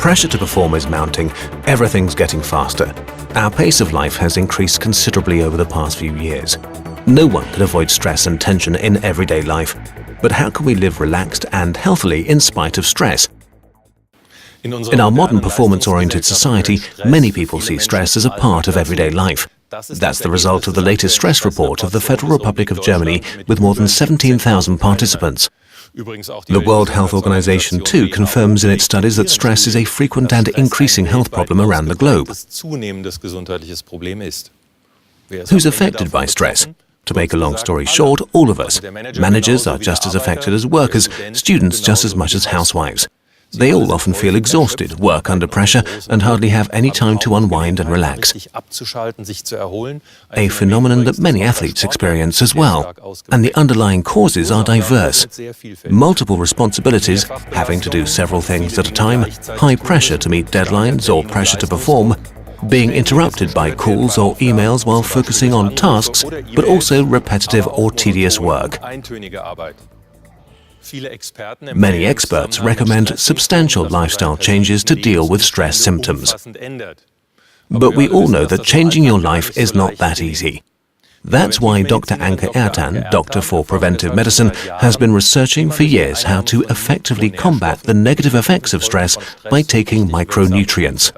Pressure to perform is mounting, everything's getting faster. Our pace of life has increased considerably over the past few years. No one can avoid stress and tension in everyday life. But how can we live relaxed and healthily in spite of stress? In our modern performance-oriented society, many people see stress as a part of everyday life. That's the result of the latest stress report of the Federal Republic of Germany with more than 17,000 participants. The World Health Organization, too, confirms in its studies that stress is a frequent and increasing health problem around the globe. Who's affected by stress? To make a long story short, all of us. Managers are just as affected as workers, students just as much as housewives. They all often feel exhausted, work under pressure, and hardly have any time to unwind and relax. A phenomenon that many athletes experience as well. And the underlying causes are diverse. Multiple responsibilities, having to do several things at a time, high pressure to meet deadlines or pressure to perform, being interrupted by calls or emails while focusing on tasks, but also repetitive or tedious work. Many experts recommend substantial lifestyle changes to deal with stress symptoms. But we all know that changing your life is not that easy. That's why Dr. Anke Ertan, Doctor for Preventive Medicine, has been researching for years how to effectively combat the negative effects of stress by taking micronutrients.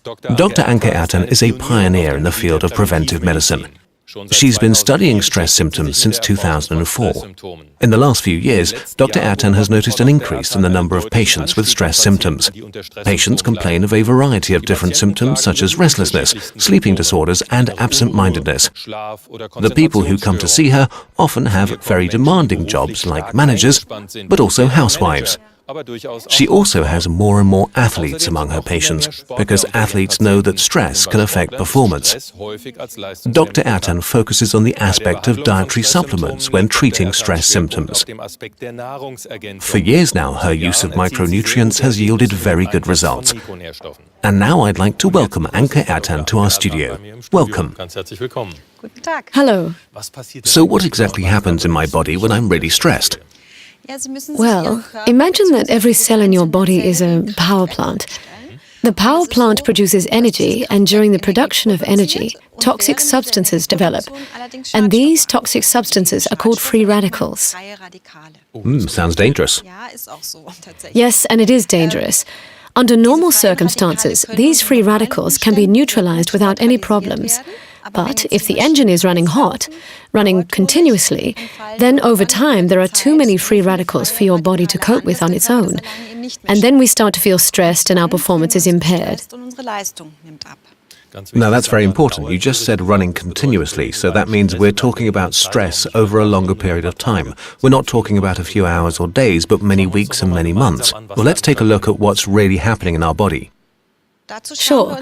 Dr. Anke Ertan is a pioneer in the field of preventive medicine. She's been studying stress symptoms since 2004. In the last few years, Dr. Ertan has noticed an increase in the number of patients with stress symptoms. Patients complain of a variety of different symptoms such as restlessness, sleeping disorders, and absent-mindedness. The people who come to see her often have very demanding jobs like managers, but also housewives. She also has more and more athletes among her patients, because athletes know that stress can affect performance. Dr. Ertan focuses on the aspect of dietary supplements when treating stress symptoms. For years now, her use of micronutrients has yielded very good results. And now I'd like to welcome Anke Ertan to our studio. Welcome. Hello. So what exactly happens in my body when I'm really stressed? Well, imagine that every cell in your body is a power plant. The power plant produces energy, and during the production of energy, toxic substances develop. And these toxic substances are called free radicals. Sounds dangerous. Yes, and it is dangerous. Under normal circumstances, these free radicals can be neutralized without any problems. But if the engine is running hot, running continuously, then over time there are too many free radicals for your body to cope with on its own. And then we start to feel stressed and our performance is impaired. Now that's very important. You just said running continuously, so that means we're talking about stress over a longer period of time. We're not talking about a few hours or days, but many weeks and many months. Well, let's take a look at what's really happening in our body. Sure.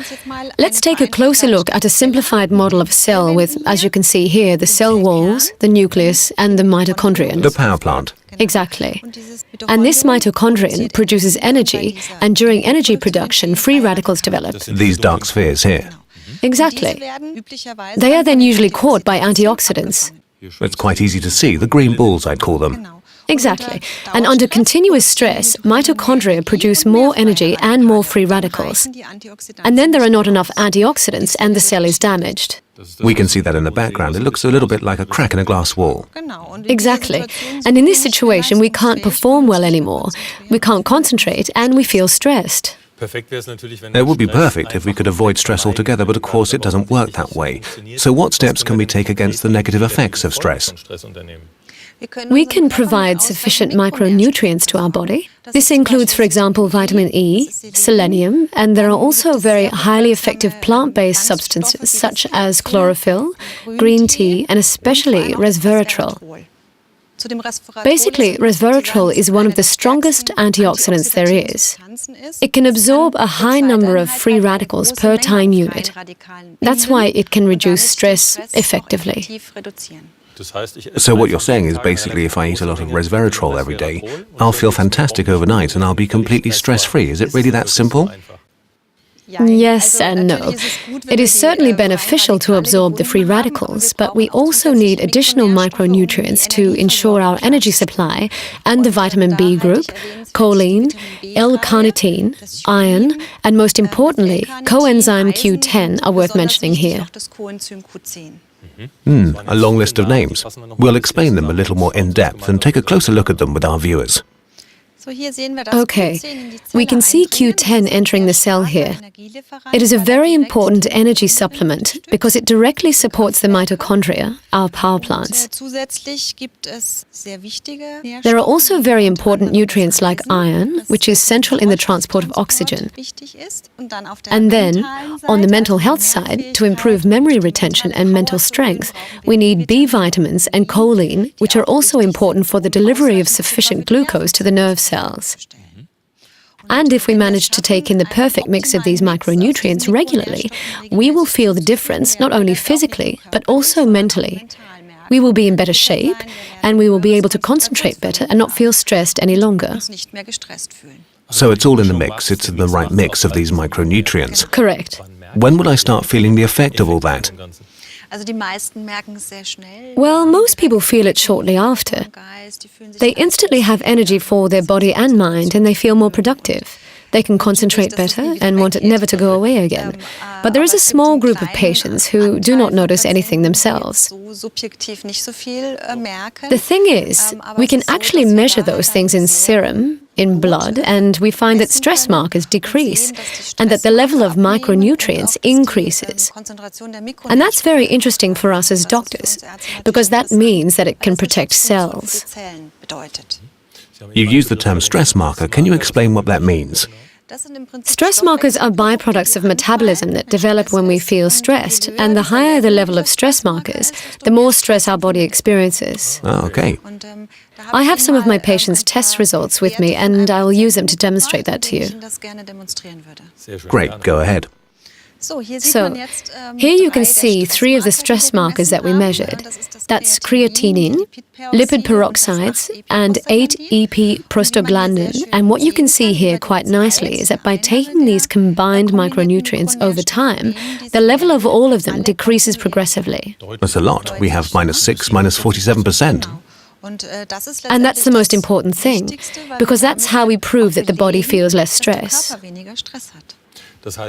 Let's take a closer look at a simplified model of a cell with, as you can see here, the cell walls, the nucleus, and the mitochondrion. The power plant. Exactly. And this mitochondrion produces energy, and during energy production, free radicals develop. These dark spheres here. Exactly. They are then usually caught by antioxidants. It's quite easy to see, the green balls I'd call them. Exactly. And under continuous stress, mitochondria produce more energy and more free radicals. And then there are not enough antioxidants and the cell is damaged. We can see that in the background. It looks a little bit like a crack in a glass wall. Exactly. And in this situation, we can't perform well anymore. We can't concentrate and we feel stressed. It would be perfect if we could avoid stress altogether, but of course it doesn't work that way. So what steps can we take against the negative effects of stress? We can provide sufficient micronutrients to our body. This includes, for example, vitamin E, selenium, and there are also very highly effective plant-based substances such as chlorophyll, green tea, and especially resveratrol. Basically, resveratrol is one of the strongest antioxidants there is. It can absorb a high number of free radicals per time unit. That's why it can reduce stress effectively. So what you're saying is basically if I eat a lot of resveratrol every day, I'll feel fantastic overnight and I'll be completely stress-free. Is it really that simple? Yes and no. It is certainly beneficial to absorb the free radicals, but we also need additional micronutrients to ensure our energy supply, and the vitamin B group, choline, L-carnitine, iron, and most importantly, coenzyme Q10 are worth mentioning here. A long list of names. We'll explain them a little more in depth and take a closer look at them with our viewers. Okay, we can see Q10 entering the cell here. It is a very important energy supplement because it directly supports the mitochondria, our power plants. There are also very important nutrients like iron, which is central in the transport of oxygen. And then, on the mental health side, to improve memory retention and mental strength, we need B vitamins and choline, which are also important for the delivery of sufficient glucose to the nerve cells. And if we manage to take in the perfect mix of these micronutrients regularly, we will feel the difference not only physically, but also mentally. We will be in better shape, and we will be able to concentrate better and not feel stressed any longer. So it's all in the mix. It's in the right mix of these micronutrients. Correct. When will I start feeling the effect of all that? Well, most people feel it shortly after. They instantly have energy for their body and mind, and they feel more productive. They can concentrate better and want it never to go away again. But there is a small group of patients who do not notice anything themselves. The thing is, we can actually measure those things in serum, in blood, and we find that stress markers decrease and that the level of micronutrients increases. And that's very interesting for us as doctors, because that means that it can protect cells. You use the term stress marker. Can you explain what that means? Stress markers are byproducts of metabolism that develop when we feel stressed, and the higher the level of stress markers, the more stress our body experiences. Oh, okay. I have some of my patients' test results with me, and I will use them to demonstrate that to you. Great, go ahead. So, here you can see 3 of the stress markers that we measured. That's creatinine, lipid peroxides, and 8-EP prostaglandin. And what you can see here quite nicely is that by taking these combined micronutrients over time, the level of all of them decreases progressively. That's a lot. We have -6, -47%. And that's the most important thing, because that's how we prove that the body feels less stress.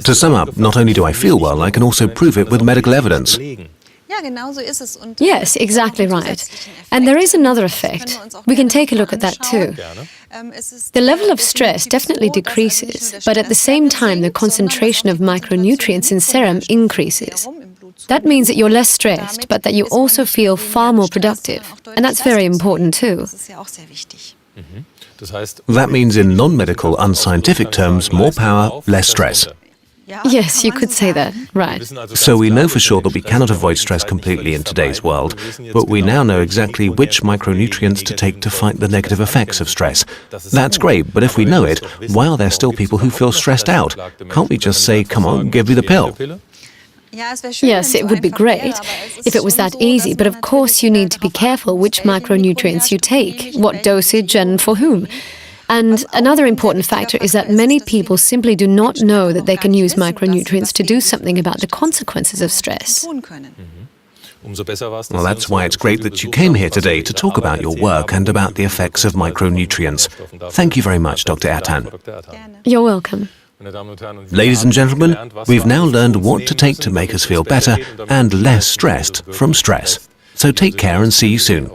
To sum up, not only do I feel well, I can also prove it with medical evidence. Yes, exactly right. And there is another effect. We can take a look at that too. The level of stress definitely decreases, but at the same time the concentration of micronutrients in serum increases. That means that you're less stressed, but that you also feel far more productive. And that's very important too. That means in non-medical, unscientific terms, more power, less stress. Yes, you could say that, right. So we know for sure that we cannot avoid stress completely in today's world, but we now know exactly which micronutrients to take to fight the negative effects of stress. That's great, but if we know it, why are there still people who feel stressed out? Can't we just say, come on, give me the pill? Yes, it would be great if it was that easy, but of course you need to be careful which micronutrients you take, what dosage and for whom. And another important factor is that many people simply do not know that they can use micronutrients to do something about the consequences of stress. Well, that's why it's great that you came here today to talk about your work and about the effects of micronutrients. Thank you very much, Dr. Ertan. You're welcome. Ladies and gentlemen, we've now learned what to take to make us feel better and less stressed from stress. So take care and see you soon.